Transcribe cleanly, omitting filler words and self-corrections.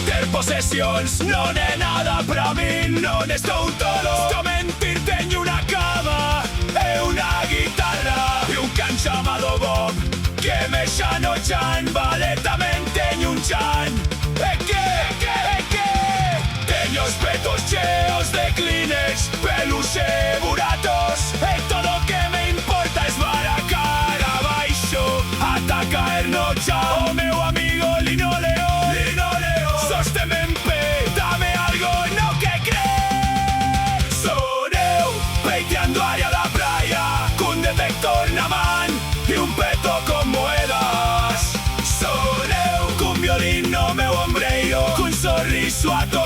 Ter posesións non é nada pra min, non estou todo. Estou mentir, teño unha cama e unha guitarra e un can chamado Bob que me xa no chan. Vale, tamén teño un chan. E que teño os petos cheos de Kleenex, pelos e buratos, e todo o que me importa es baracar abaixo ata caer no chan. O meu amigo Linoleo, sósteme en pé, dame algo no que crees. Son eu, peiteando a área da praia, cun detector na man e un peto con moedas. Son eu, cun violín no meu ombreiro, cun sorriso a todo.